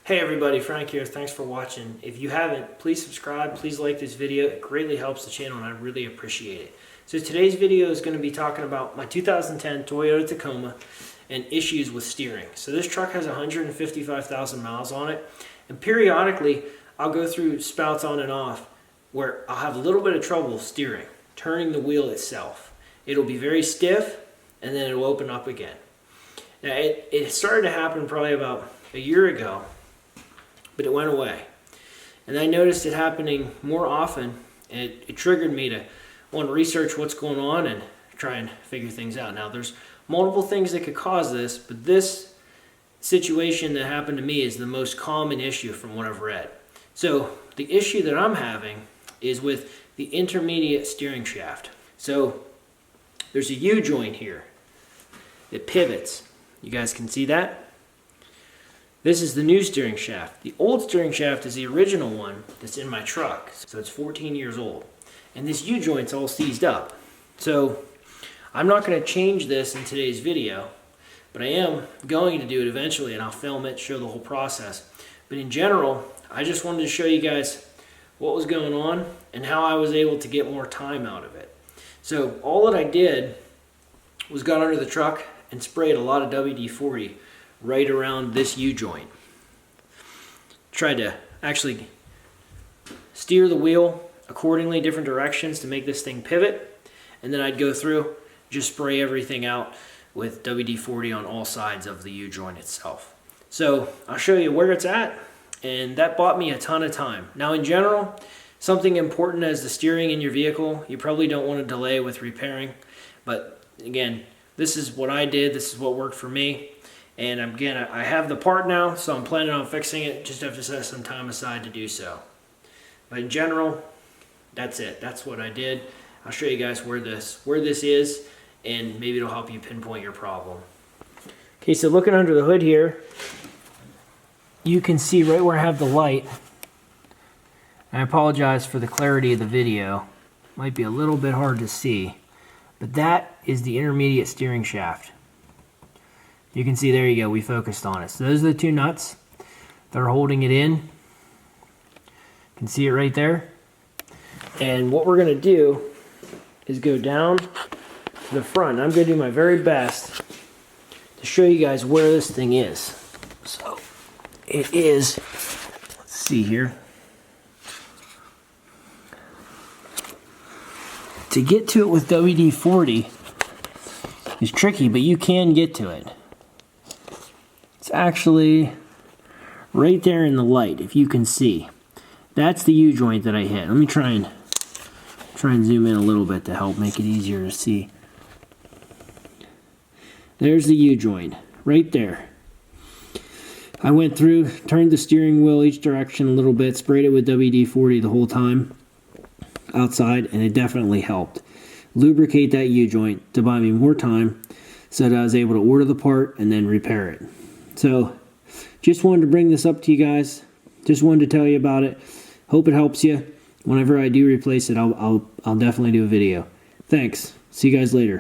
Hey everybody, Frank here. Thanks for watching. If you haven't, please subscribe, please like this video. It greatly helps the channel and I really appreciate it. So today's video is going to be talking about my 2010 Toyota Tacoma and issues with steering. So this truck has 155,000 miles on it, and periodically I'll go through spouts on and off where I'll have a little bit of trouble steering, turning the wheel itself. It'll be very stiff and then it'll open up again. Now it started to happen probably about a year ago, but it went away. And I noticed it happening more often, and it triggered me to want to research what's going on and try and figure things out. Now there's multiple things that could cause this, but this situation that happened to me is the most common issue from what I've read. So the issue that I'm having is with the intermediate steering shaft. So there's a U-joint here. It pivots. You guys can see that? This is the new steering shaft. The old steering shaft is the original one that's in my truck. So it's 14 years old. And this U-joint's all seized up. So I'm not going to change this in today's video, but I am going to do it eventually, and I'll film it, show the whole process. But in general, I just wanted to show you guys what was going on and how I was able to get more time out of it. So all that I did was got under the truck and sprayed a lot of WD-40 right around this U-joint. Tried to actually steer the wheel accordingly, different directions to make this thing pivot, and then I'd go through, just spray everything out with WD-40 on all sides of the U-joint itself. So I'll show you where it's at, and that bought me a ton of time. Now in general, something important as the steering in your vehicle, you probably don't want to delay with repairing, but again, this is what I did, this is what worked for me. And again, I have the part now, so I'm planning on fixing it. Just have to set some time aside to do so. But in general, that's it. That's what I did. I'll show you guys where this is, and maybe it'll help you pinpoint your problem. Okay, so looking under the hood here, you can see right where I have the light. I apologize for the clarity of the video. Might be a little bit hard to see, but that is the intermediate steering shaft. You can see, there you go, we focused on it. So those are the two nuts that are holding it in. You can see it right there. And what we're going to do is go down to the front. I'm going to do my very best to show you guys where this thing is. So it is, let's see here. To get to it with WD-40 is tricky, but you can get to it. It's actually right there in the light, if you can see. That's the U-joint that I hit. Let me try and zoom in a little bit to help make it easier to see. There's the U-joint, right there. I went through, turned the steering wheel each direction a little bit, sprayed it with WD-40 the whole time outside, and it definitely helped lubricate that U-joint to buy me more time so that I was able to order the part and then repair it. So just wanted to bring this up to you guys. Just wanted to tell you about it. Hope it helps you. Whenever I do replace it, I'll definitely do a video. Thanks. See you guys later.